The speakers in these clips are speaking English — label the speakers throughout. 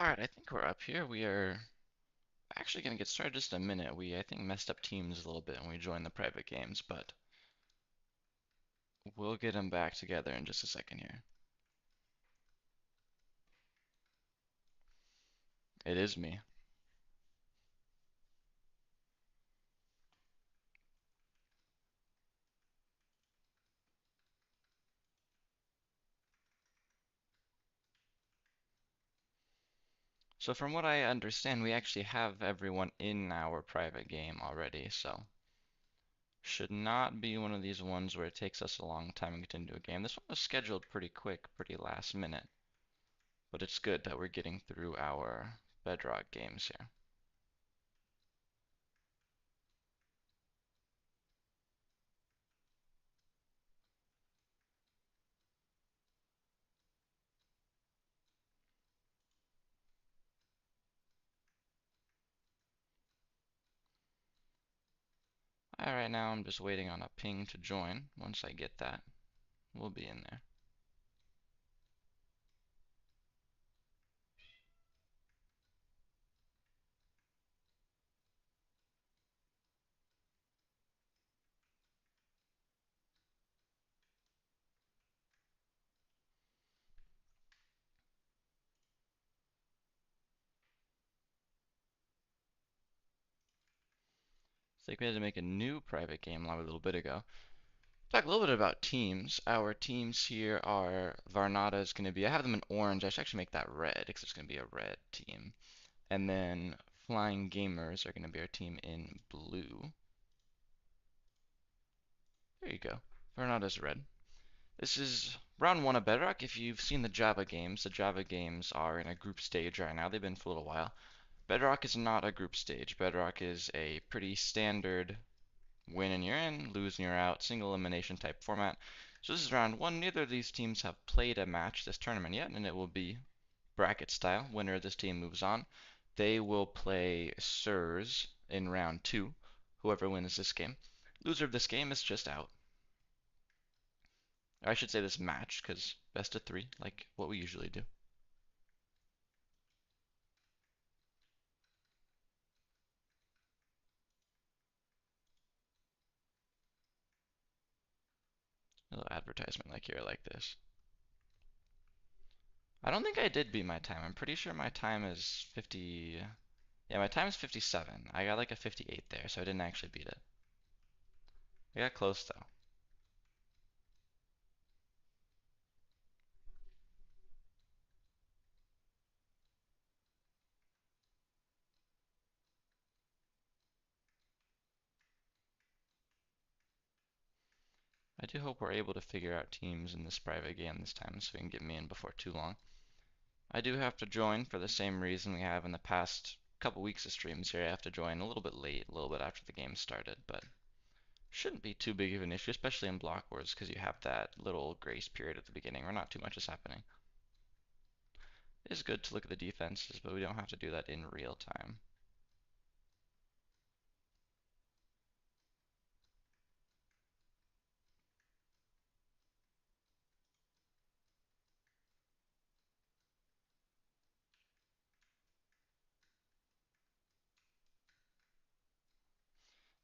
Speaker 1: Alright, I think we're up here. We are actually going to get started just in a minute. We, I think, messed up teams a little bit when we joined the private games, but we'll get them back together in just a second here. It is me. So from what I understand, we actually have everyone in our private game already, so should not be one of these ones where it takes us a long time to get into a game. This one was scheduled pretty quick, pretty last minute, but it's good that we're getting through our Bedrock games here. Alright, now I'm just waiting on a ping to join. Once I get that, we'll be in there. It's like we had to make a new private game a little bit ago. Talk a little bit about teams. Our teams here are Varnada is going to be, I have them in orange. I should actually make that red because it's going to be a red team. And then Flying Gamers are going to be our team in blue. There you go. Varnada's red. This is round one of Bedrock. If you've seen the Java games are in a group stage right now. They've been for a little while. Bedrock is not a group stage. Bedrock is a pretty standard win and you're in, lose and you're out, single elimination type format. So this is round one. Neither of these teams have played a match this tournament yet, and it will be bracket style. Winner of this team moves on. They will play Sirs in round two, whoever wins this game. Loser of this game is just out. Or I should say this match, because best of three, like what we usually do. A little advertisement like here, like this. I don't think I did beat my time. I'm pretty sure my time is 50. Yeah, my time is 57. I got like a 58 there, so I didn't actually beat it. I got close though. I do hope we're able to figure out teams in this private game this time so we can get me in before too long. I do have to join for the same reason we have in the past couple weeks of streams here. I have to join a little bit late, a little bit after the game started, but shouldn't be too big of an issue, especially in block wars because you have that little grace period at the beginning where not too much is happening. It is good to look at the defenses, but we don't have to do that in real time.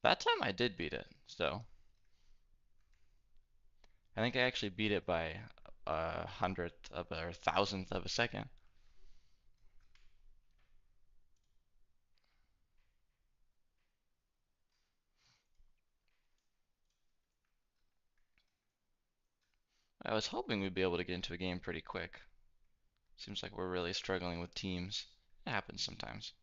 Speaker 1: That time I did beat it, so I think I actually beat it by a hundredth of or thousandth of a second. I was hoping we'd be able to get into a game pretty quick. Seems like we're really struggling with teams. It happens sometimes.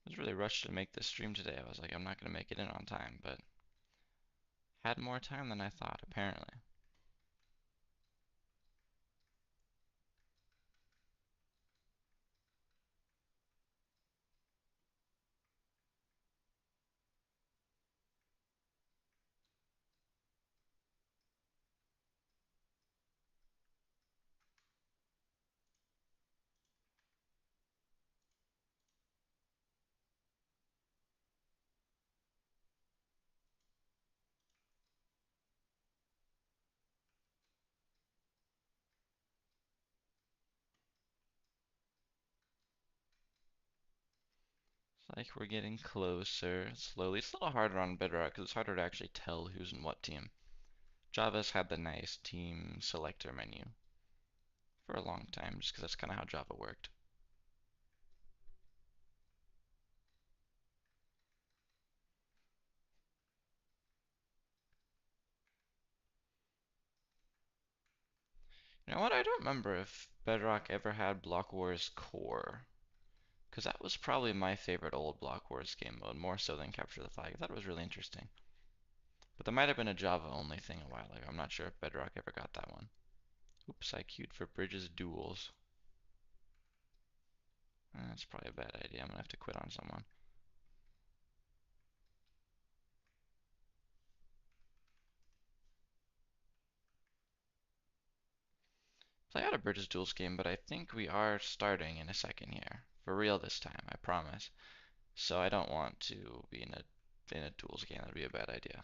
Speaker 1: I was really rushed to make this stream today. I was like, I'm not going to make it in on time, but had more time than I thought, apparently. It's like we're getting closer, slowly. It's a little harder on Bedrock because it's harder to actually tell who's in what team. Java's had the nice team selector menu for a long time, just because that's kind of how Java worked. You know what? I don't remember if Bedrock ever had Block Wars Core, because that was probably my favorite old Block Wars game mode, more so than Capture the Flag. I thought it was really interesting. But there might have been a Java only thing a while ago. I'm not sure if Bedrock ever got that one. Oops, I queued for Bridges Duels. That's probably a bad idea. I'm gonna have to quit on someone. Play out a Bridges Duels game, but I think we are starting in a second here. For real this time, I promise. So I don't want to be in a duels game. That'd be a bad idea.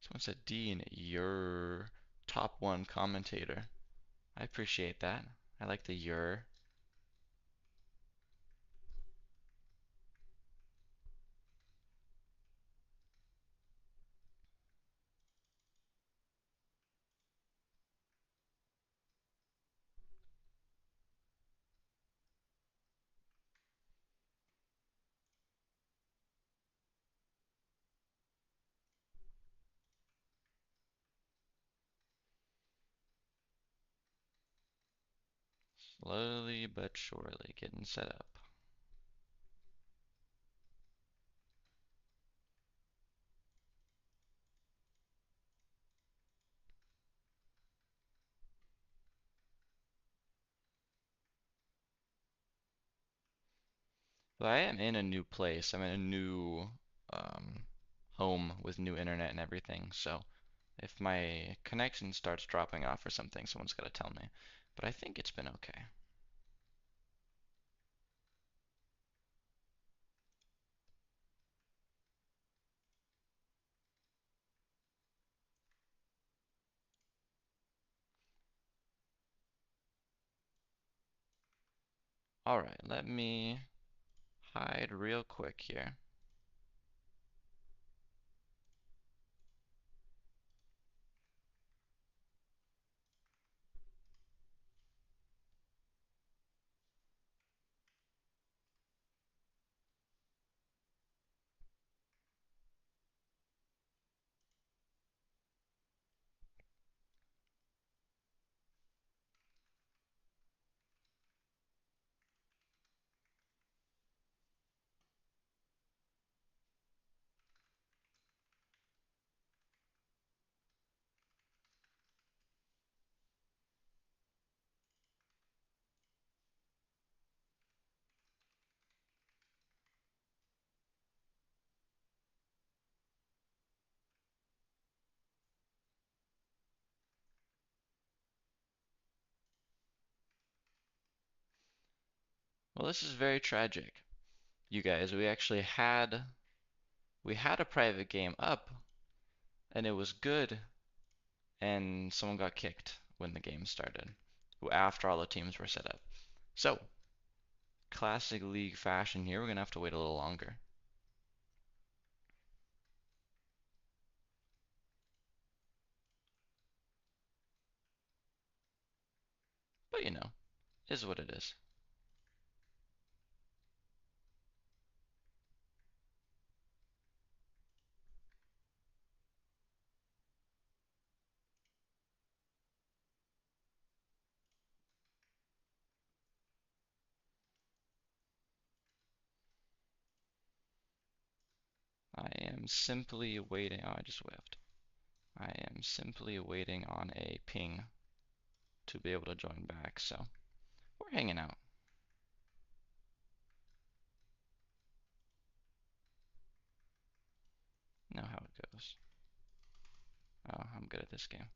Speaker 1: Someone said Dean, you're top one commentator. I appreciate that. I like the you're. Slowly but surely getting set up. But I am in a new place. I'm in a new um, home with new internet and everything. So if my connection starts dropping off or something, someone's got to tell me. But I think it's been okay. All right, let me hide real quick here. Well, this is very tragic. You guys, we had a private game up and it was good and someone got kicked when the game started after all the teams were set up. So, classic league fashion here, we're gonna have to wait a little longer. But you know, is what it is. am simply waiting. Oh, I just whiffed. I am simply waiting on a ping to be able to join back, so we're hanging out. Know how it goes. Oh, I'm good at this game.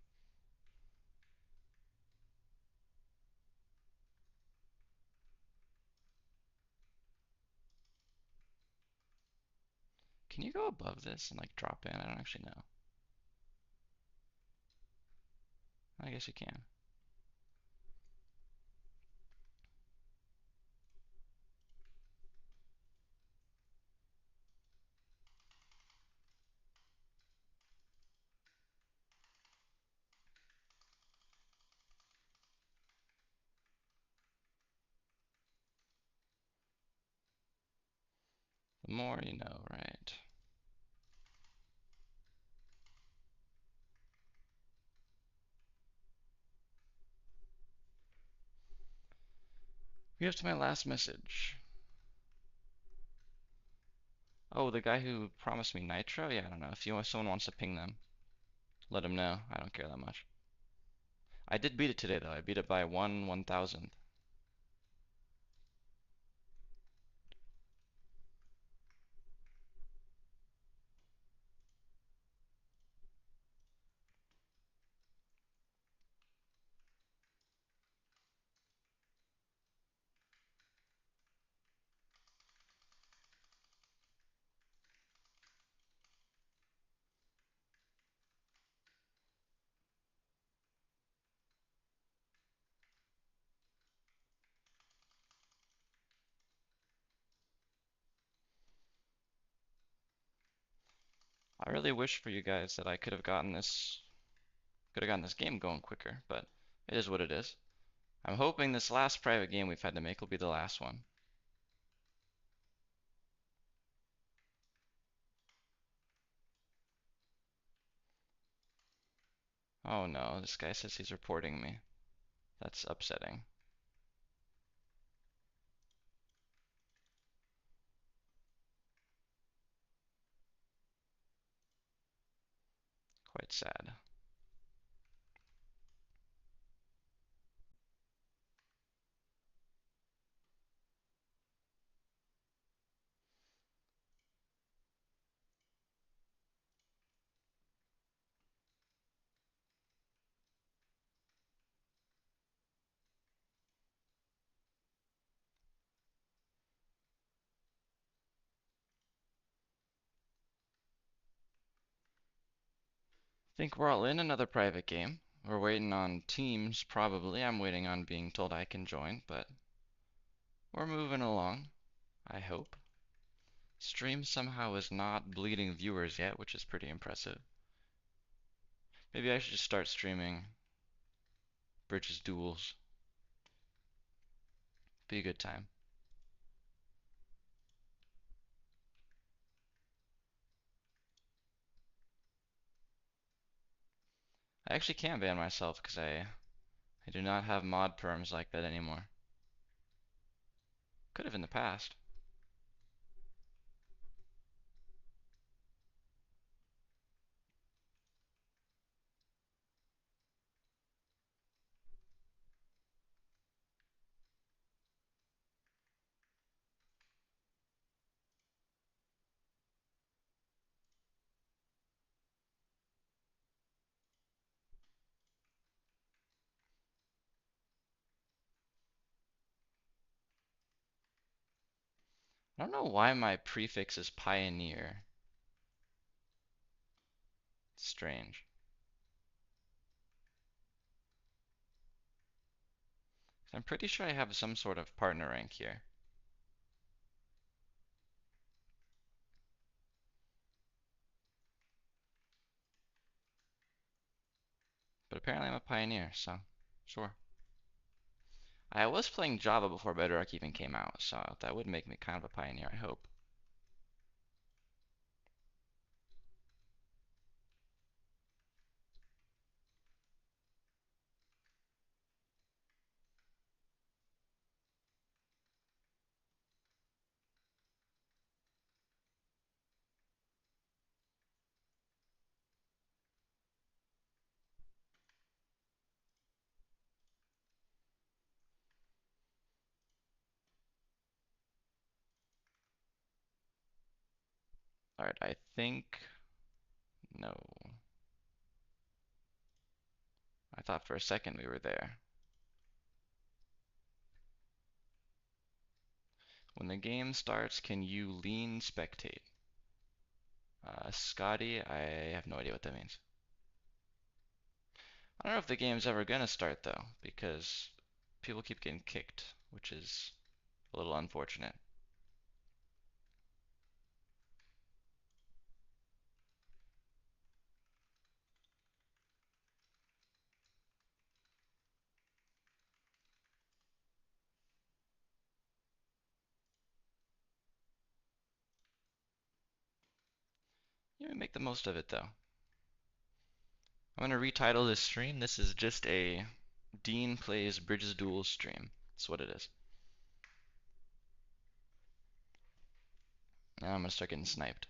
Speaker 1: Can you go above this and like drop in? I don't actually know. I guess you can. The more you know, right? We have to my last message. Oh, the guy who promised me nitro? Yeah, I don't know. If someone wants to ping them, let them know. I don't care that much. I did beat it today, though. I beat it by 1/1000th. I really wish for you guys that I could have gotten this game going quicker, but it is what it is. I'm hoping this last private game we've had to make will be the last one. Oh no, this guy says he's reporting me. That's upsetting. Quite sad. Think we're all in another private game. We're waiting on teams, probably. I'm waiting on being told I can join, but we're moving along, I hope. Stream somehow is not bleeding viewers yet, which is pretty impressive. Maybe I should just start streaming Bridges duels. Be a good time. I actually can't ban myself because I do not have mod perms like that anymore. Could have in the past. I don't know why my prefix is Pioneer. It's strange. I'm pretty sure I have some sort of partner rank here. But apparently I'm a Pioneer, so sure. I was playing Java before Bedrock even came out, so that would make me kind of a Pioneer, I hope. Alright, I think... No. I thought for a second we were there. When the game starts, can you lean spectate? Scotty, I have no idea what that means. I don't know if the game's ever gonna start though, because people keep getting kicked, which is a little unfortunate. Yeah, make the most of it though. I'm gonna retitle this stream. This is just a Dean plays Bridges Duels stream. That's what it is. Now I'm gonna start getting sniped.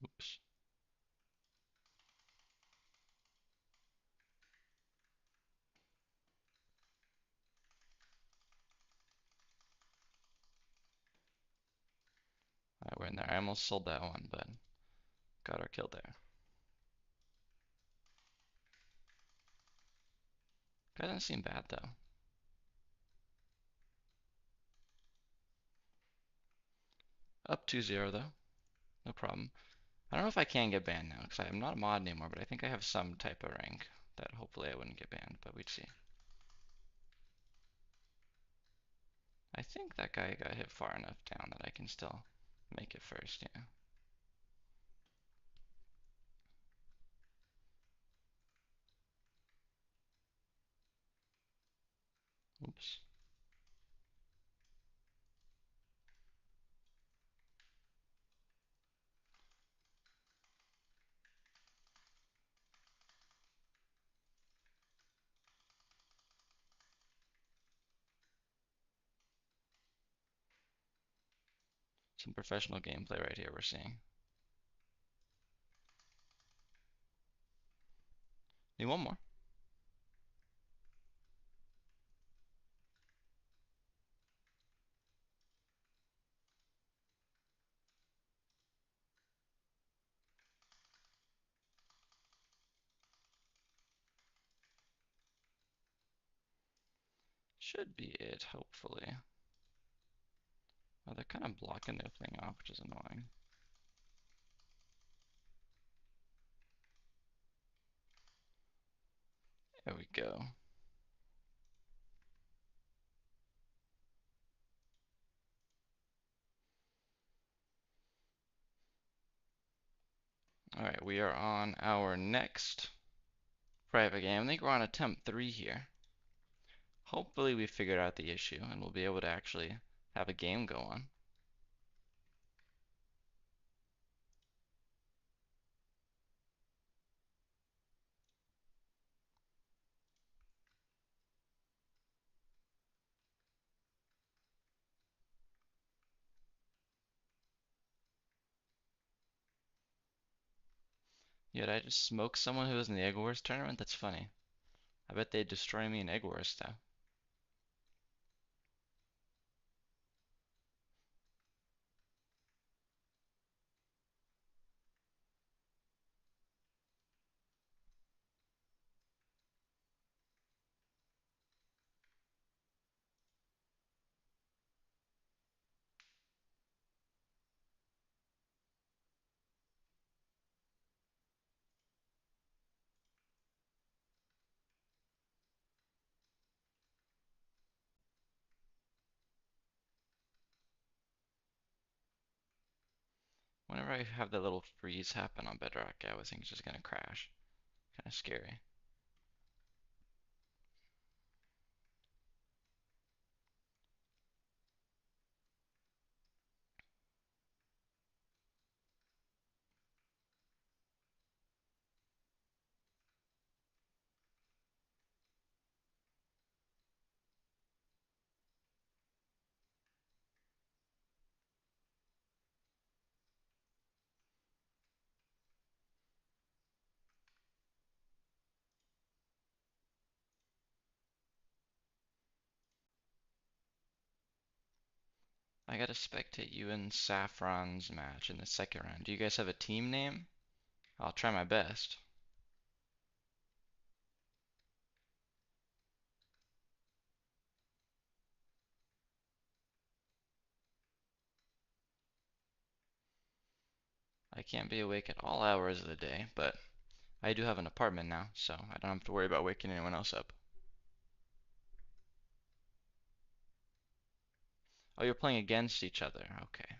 Speaker 1: Oops. Alright, we're in there. I almost sold that one, but got our kill there. Guy doesn't seem bad though. Up 2-0 though. No problem. I don't know if I can get banned now, because I'm not a mod anymore, but I think I have some type of rank that hopefully I wouldn't get banned, but we'd see. I think that guy got hit far enough down that I can still make it first, yeah. Oops. Some professional gameplay right here we're seeing. Need one more. Should be it, hopefully. Oh, they're kind of blocking their thing off, which is annoying. There we go. Alright, we are on our next private game. I think we're on attempt 3 here. Hopefully we figured out the issue and we'll be able to actually have a game go on. Yeah, did I just smoke someone who was in the Egg Wars tournament? That's funny. I bet they'd destroy me in Egg Wars though. Whenever I have that little freeze happen on Bedrock, I always think it's just gonna crash. Kinda scary. I gotta spectate you and Saffron's match in the second round. Do you guys have a team name? I'll try my best. I can't be awake at all hours of the day, but I do have an apartment now, so I don't have to worry about waking anyone else up. Oh, you're playing against each other. Okay.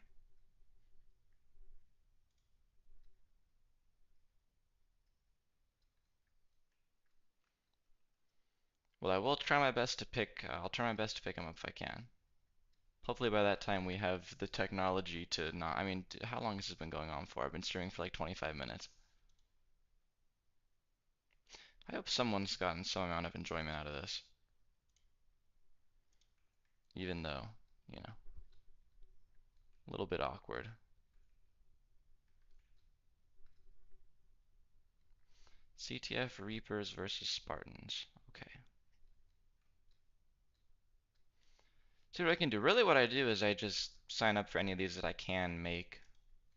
Speaker 1: Well, I will try my best to pick. I'll try my best to pick him up if I can. Hopefully by that time we have the technology to not. I mean, how long has this been going on for? I've been streaming for like 25 minutes. I hope someone's gotten some amount of enjoyment out of this, even though, you know, a little bit awkward. CTF Reapers versus Spartans. Okay. See what I can do. Really, what I do is I just sign up for any of these that I can make.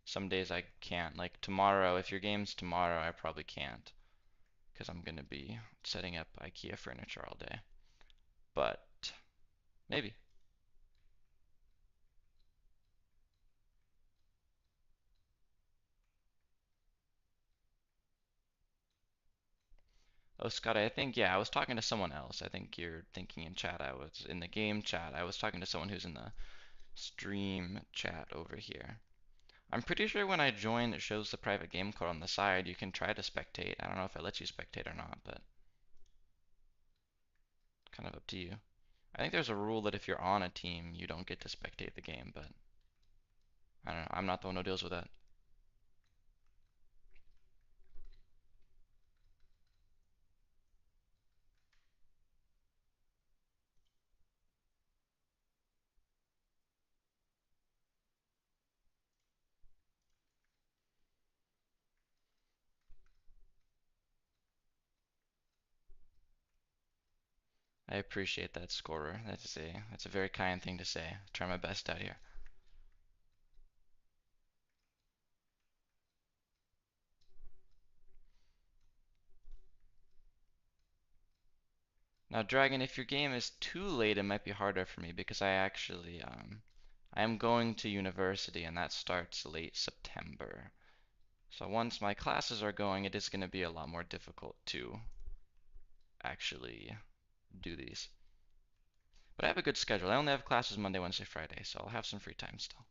Speaker 1: Some days I can't. Like tomorrow, if your game's tomorrow, I probably can't, because I'm gonna be setting up IKEA furniture all day. But maybe. Oh, Scott, I think, yeah, I was talking to someone else. I think you're thinking in chat. I was in the game chat. I was talking to someone who's in the stream chat over here. I'm pretty sure when I join, it shows the private game code on the side. You can try to spectate. I don't know if it lets you spectate or not, but kind of up to you. I think there's a rule that if you're on a team, you don't get to spectate the game, but I don't know. I'm not the one who deals with that. I appreciate that, scorer. That's a very kind thing to say. Try my best out here. Now, Dragon, if your game is too late, it might be harder for me because I am going to university and that starts late September. So once my classes are going, it is going to be a lot more difficult to actually do these. But I have a good schedule. I only have classes Monday, Wednesday, Friday, so I'll have some free time still.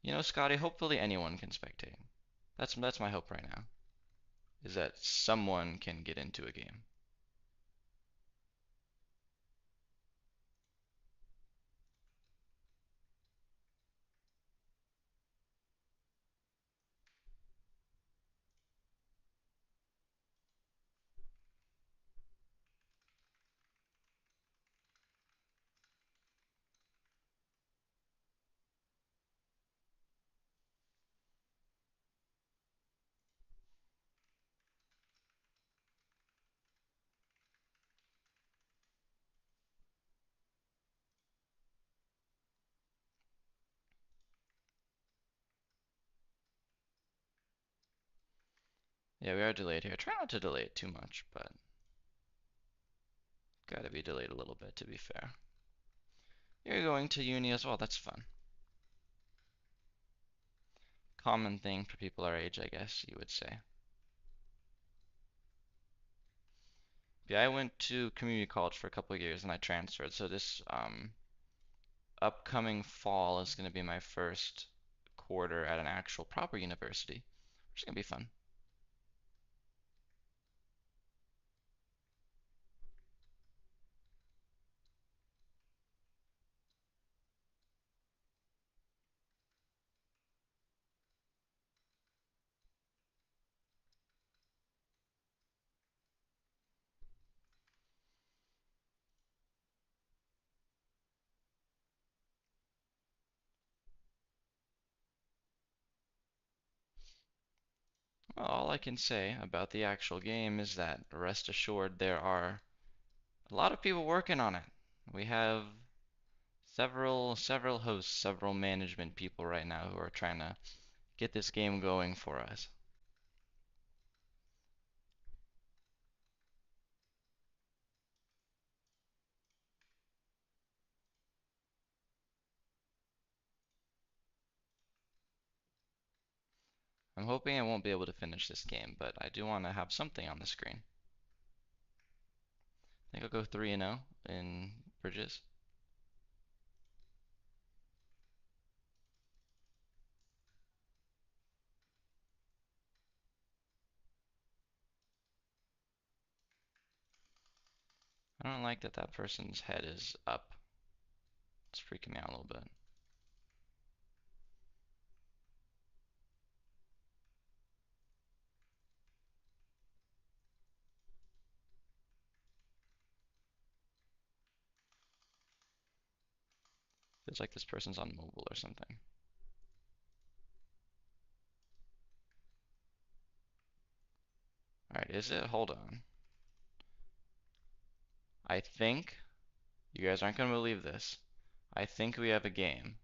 Speaker 1: You know, Scotty, hopefully anyone can spectate. That's my hope right now, is that someone can get into a game. Yeah, we are delayed here. Try not to delay it too much, but gotta be delayed a little bit to be fair. You're going to uni as well. That's fun. Common thing for people our age, I guess you would say. Yeah, I went to community college for a couple of years and I transferred. So this upcoming fall is going to be my first quarter at an actual proper university, which is going to be fun. all I can say about the actual game is that rest assured there are a lot of people working on it. We have several hosts, several management people right now who are trying to get this game going for us. I'm hoping I won't be able to finish this game, but I do want to have something on the screen. I think I'll go 3-0 in bridges. I don't like that that person's head is up. It's freaking me out a little bit. Feels like this person's on mobile or something. Alright, is it? Hold on. I think, you guys aren't going to believe this. I think we have a game.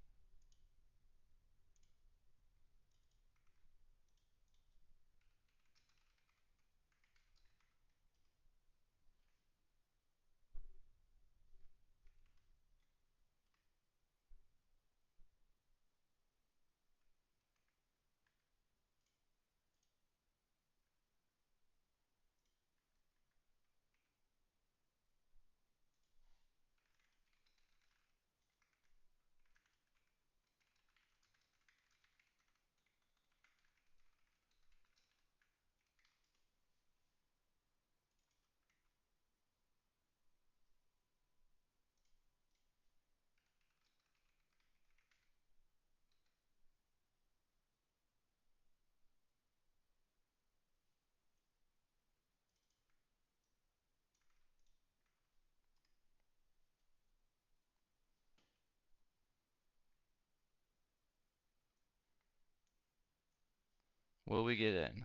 Speaker 1: Will we get in?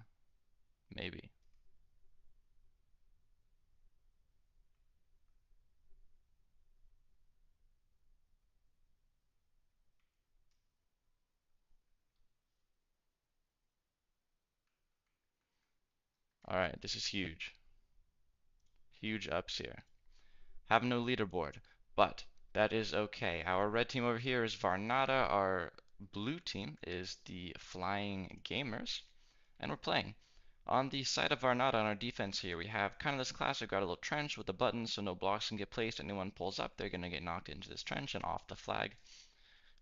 Speaker 1: Maybe. Alright, this is huge. Huge ups here. Have no leaderboard, but that is okay. Our red team over here is Varnada. Our blue team is the Flying Gamers, and we're playing. On the side of Varnada on our defense here, we have kind of this classic, got a little trench with the buttons so no blocks can get placed. Anyone pulls up, they're going to get knocked into this trench and off the flag.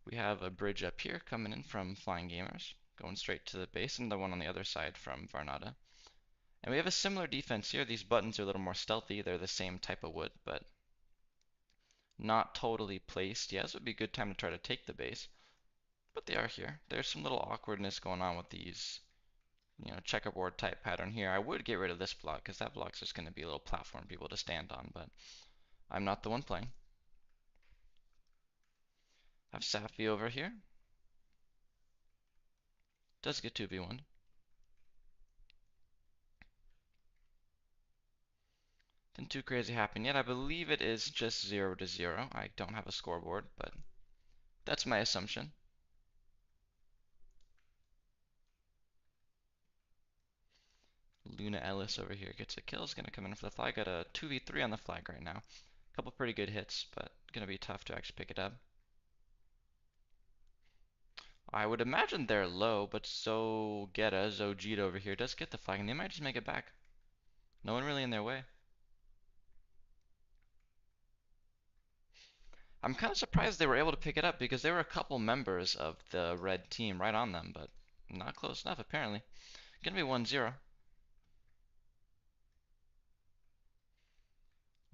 Speaker 1: We have a bridge up here coming in from Flying Gamers, going straight to the base, and the one on the other side from Varnada. And we have a similar defense here. These buttons are a little more stealthy. They're the same type of wood, but not totally placed. Yes, it would be a good time to try to take the base, but they are here. There's some little awkwardness going on with these, checkerboard type pattern here. I would get rid of this block because that block's just going to be a little platform for people to stand on, but I'm not the one playing. Have Safi over here. Does get 2v1. Nothing too crazy happened yet. I believe it is just 0-0. I don't have a scoreboard, but that's my assumption. Luna Ellis over here gets a kill. Is going to come in for the flag. Got a 2v3 on the flag right now. A couple pretty good hits, but going to be tough to actually pick it up. I would imagine they're low, but Zogita over here does get the flag, and they might just make it back. No one really in their way. I'm kind of surprised they were able to pick it up because there were a couple members of the red team right on them, but not close enough apparently. Gonna be 1-0.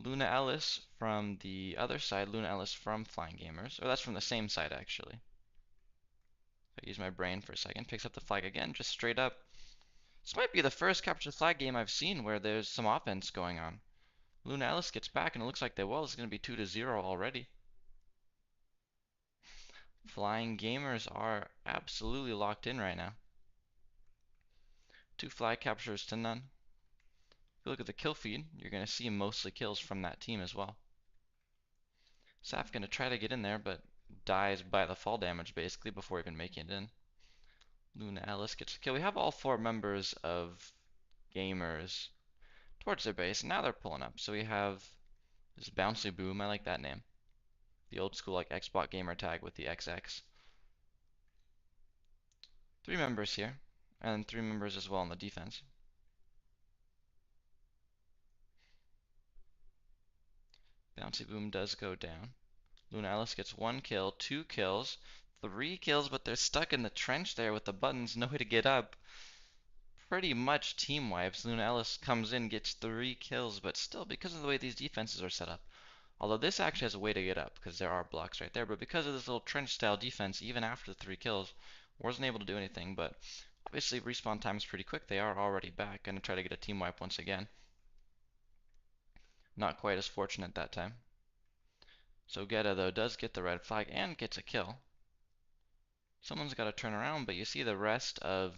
Speaker 1: Luna Ellis from the other side, Luna Ellis from Flying Gamers. Or that's from the same side actually. I use my brain for a second. Picks up the flag again, just straight up. This might be the first capture the flag game I've seen where there's some offense going on. Luna Ellis gets back and it looks like they will. It's going to be 2-0 already. Flying Gamers are absolutely locked in right now. 2 flag captures to none. If you look at the kill feed, you're going to see mostly kills from that team as well. Saf going to try to get in there, but dies by the fall damage basically before even making it in. Luna Alice gets a kill. We have all 4 members of Gamers towards their base, and now they're pulling up. So we have this Bouncy Boom, I like that name. The old school like Xbox gamer tag with the XX. 3 members here, and 3 members as well on the defense. Bouncy Boom does go down. Luna Alice gets 1 kill, 2 kills, 3 kills, but they're stuck in the trench there with the buttons, no way to get up. Pretty much team wipes. Luna Ellis comes in, gets 3 kills, but still, because of the way these defenses are set up. Although this actually has a way to get up, because there are blocks right there, but because of this little trench-style defense, even after the 3 kills, wasn't able to do anything, but obviously respawn time is pretty quick. They are already back. Gonna try to get a team wipe once again. Not quite as fortunate that time. So Geta, though, does get the red flag and gets a kill. Someone's got to turn around, but you see the rest of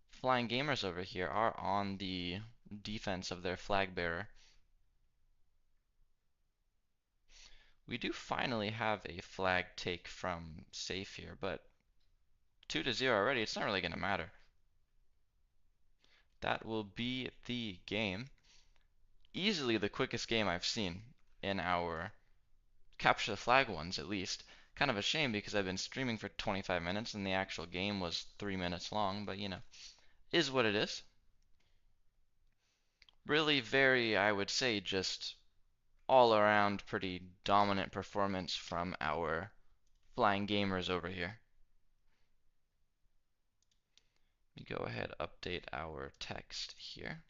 Speaker 1: Flying Gamers over here are on the defense of their flag bearer. We do finally have a flag take from Safe here, but 2-0 already, it's not really going to matter. That will be the game. Easily the quickest game I've seen in our capture the flag ones, at least. Kind of a shame because I've been streaming for 25 minutes and the actual game was 3 minutes long, but you know, is what it is. Really very, I would say, just all around pretty dominant performance from our Flying Gamers over here. Let me go ahead update our text here.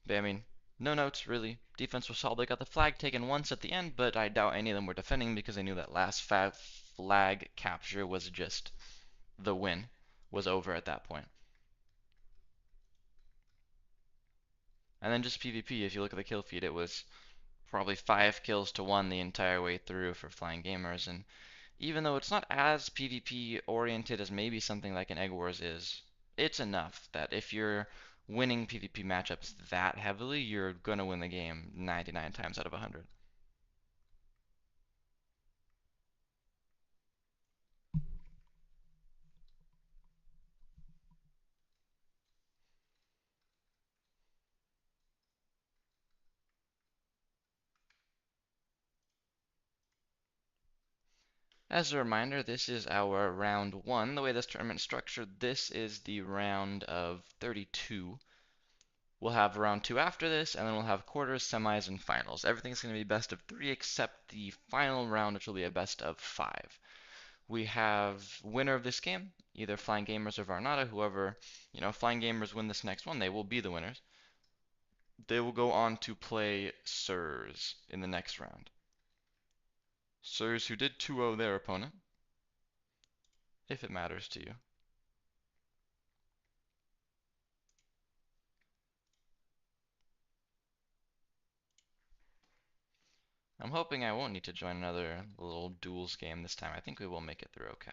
Speaker 1: But I mean, no notes really. Defense was solid. They got the flag taken once at the end, but I doubt any of them were defending because they knew that last flag capture was just the win. Was over at that point. And then just PvP, if you look at the kill feed, it was probably 5 kills to 1 the entire way through for Flying Gamers, and even though it's not as PvP oriented as maybe something like an Egg Wars is, it's enough that if you're winning PvP matchups that heavily, you're gonna win the game 99 times out of 100. As a reminder, this is our round 1. The way this tournament is structured, this is the round of 32. We'll have round 2 after this, and then we'll have quarters, semis, and finals. Everything's going to be best of 3 except the final round, which will be a best of 5. We have winner of this game, either Flying Gamers or Varnada. Whoever, Flying Gamers win this next one, they will be the winners. They will go on to play Sirs in the next round. Sirs who did 2-0 their opponent, if it matters to you. I'm hoping I won't need to join another little duels game this time. I think we will make it through okay.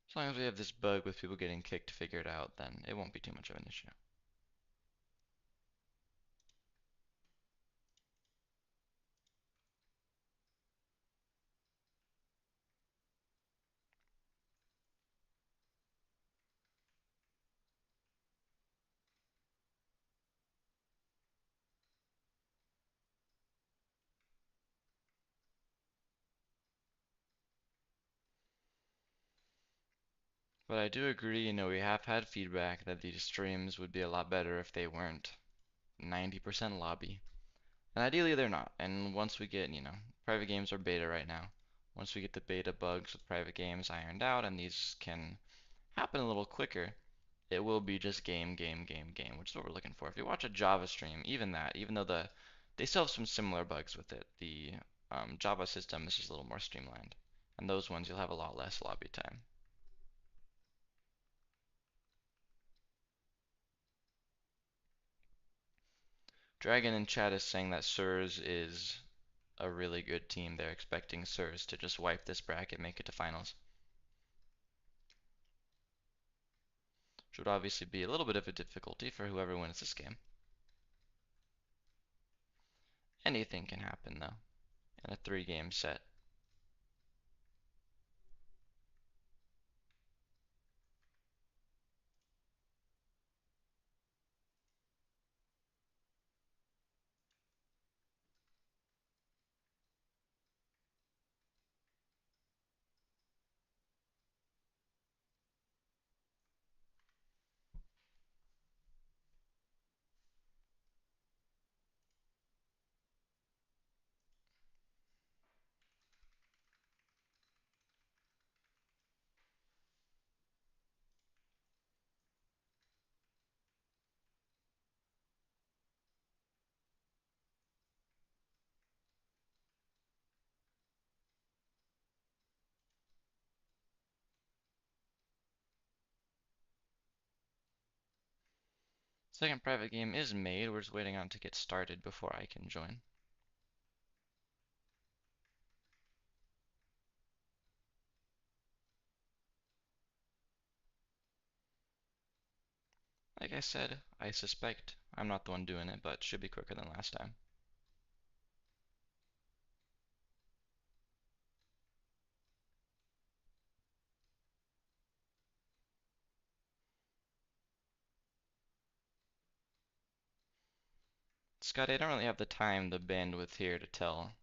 Speaker 1: As long as we have this bug with people getting kicked figured out, then it won't be too much of an issue. But I do agree, we have had feedback that these streams would be a lot better if they weren't 90% lobby. And ideally they're not. And once we get, private games are beta right now. Once we get the beta bugs with private games ironed out and these can happen a little quicker, it will be just game, game, game, game, which is what we're looking for. If you watch a Java stream, even though they still have some similar bugs with it, the Java system is just a little more streamlined. And those ones you'll have a lot less lobby time. Dragon in chat is saying that Sirs is a really good team. They're expecting Sirs to just wipe this bracket, make it to finals. Which would obviously be a little bit of a difficulty for whoever wins this game. Anything can happen though in a 3-game set. Second private game is made. We're just waiting on it to get started before I can join. Like I said, I suspect I'm not the one doing it, but should be quicker than last time. Scott, I don't really have the time, the bandwidth here to tell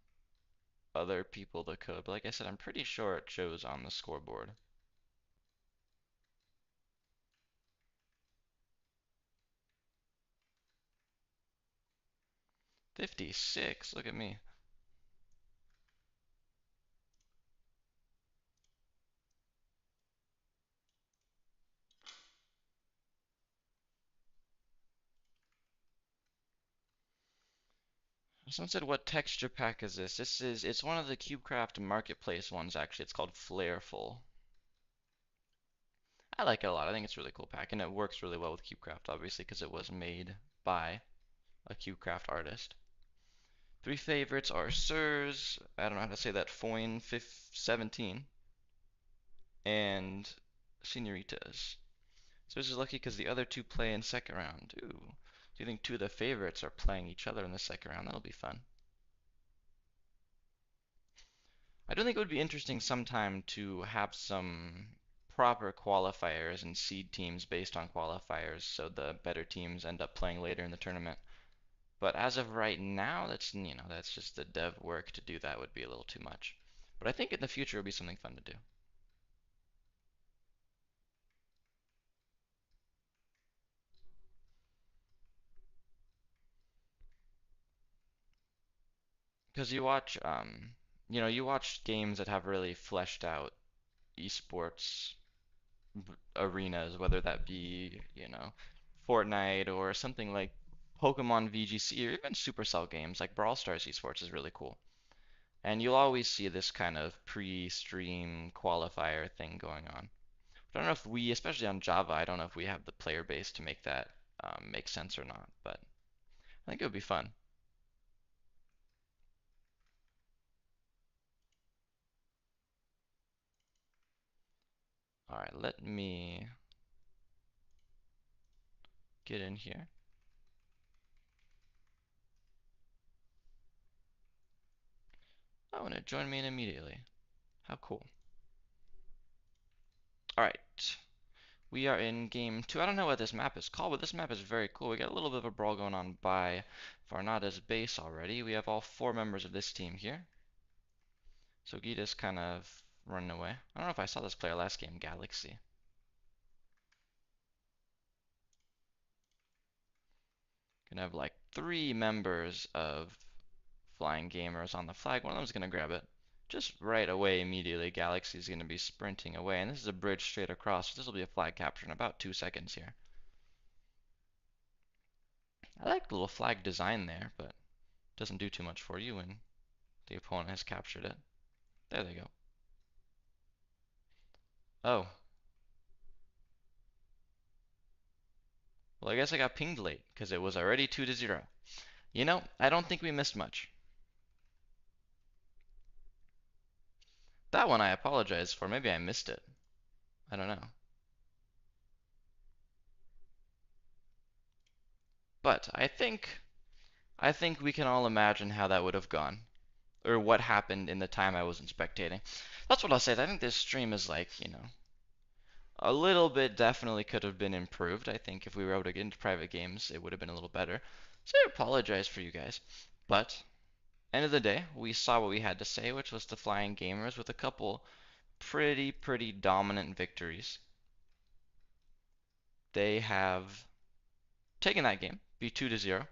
Speaker 1: other people the code, but like I said, I'm pretty sure it shows on the scoreboard. 56, look at me. Someone said, what texture pack is this? It's one of the CubeCraft Marketplace ones, actually. It's called Flareful. I like it a lot. I think it's a really cool pack, and it works really well with CubeCraft, obviously, because it was made by a CubeCraft artist. 3 favorites are Sirs, I don't know how to say that, Foyne 17, and Senoritas. So this is lucky because the other 2 play in second round. Ooh. Do you think 2 of the favorites are playing each other in the second round? That'll be fun. I do think it would be interesting sometime to have some proper qualifiers and seed teams based on qualifiers so the better teams end up playing later in the tournament. But as of right now, that's just the dev work. To do that would be a little too much. But I think in the future it would be something fun to do. Because you watch games that have really fleshed out esports arenas, whether that be, Fortnite or something like Pokemon VGC or even Supercell games like Brawl Stars esports is really cool. And you'll always see this kind of pre-stream qualifier thing going on. But I don't know if we, especially on Java, I don't know if we have the player base to make that make sense or not, but I think it would be fun. All right, let me get in here. Oh, and it joined me in immediately. How cool. All right, we are in game 2. I don't know what this map is called, but this map is very cool. We got a little bit of a brawl going on by Varnada's base already. We have all 4 members of this team here. So Gita's kind of running away. I don't know if I saw this player last game, Galaxy. Gonna have like 3 members of Flying Gamers on the flag. One of them's gonna grab it. Just right away, immediately, Galaxy's gonna be sprinting away. And this is a bridge straight across, so this will be a flag capture in about 2 seconds here. I like the little flag design there, but it doesn't do too much for you when the opponent has captured it. There they go. Oh. Well, I guess I got pinged late, because it was already 2-0. I don't think we missed much. That one I apologize for. Maybe I missed it. I don't know. But I think we can all imagine how that would have gone, or what happened in the time I wasn't spectating. That's what I'll say. I think this stream is like, a little bit definitely could have been improved. I think if we were able to get into private games, it would have been a little better. So I apologize for you guys. But end of the day, we saw what we had to say, which was the Flying Gamers with a couple pretty dominant victories. They have taken that game, be 2-0.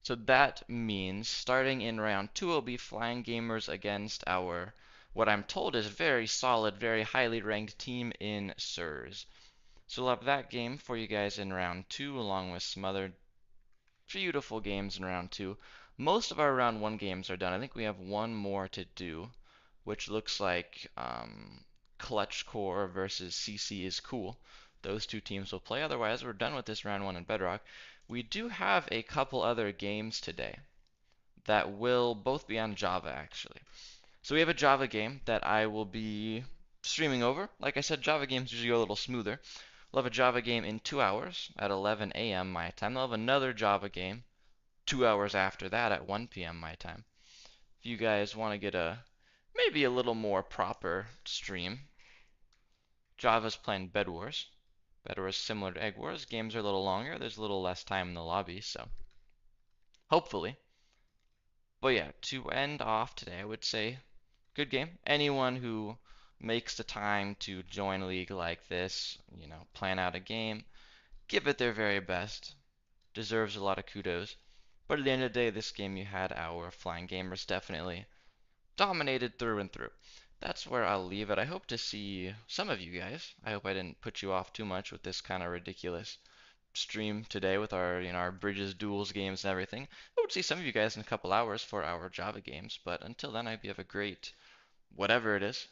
Speaker 1: So that means starting in round two will be Flying Gamers against our, what I'm told is very solid, very highly ranked team in Sirs. So we'll have that game for you guys in round two, along with some other beautiful games in round two. Most of our round one games are done. I think we have one more to do, which looks like Clutch Core versus CC is cool. Those two teams will play. Otherwise, we're done with this round one in Bedrock. We do have a couple other games today that will both be on Java, actually. So we have a Java game that I will be streaming over. Like I said, Java games usually go a little smoother. We'll have a Java game in 2 hours at 11 a.m. my time. They'll have another Java game 2 hours after that at 1 p.m. my time. If you guys want to get maybe a little more proper stream, Java's playing Bed Wars. Bed Wars is similar to Egg Wars. Games are a little longer. There's a little less time in the lobby, so hopefully. But yeah, to end off today, I would say good game. Anyone who makes the time to join a league like this, plan out a game, give it their very best, deserves a lot of kudos. But at the end of the day, this game you had our Flying Gamers definitely dominated through and through. That's where I'll leave it. I hope to see some of you guys. I hope I didn't put you off too much with this kind of ridiculous stream today with our Bridges, duels games and everything. I would see some of you guys in a couple hours for our Java games, but until then, I hope you have a great whatever it is.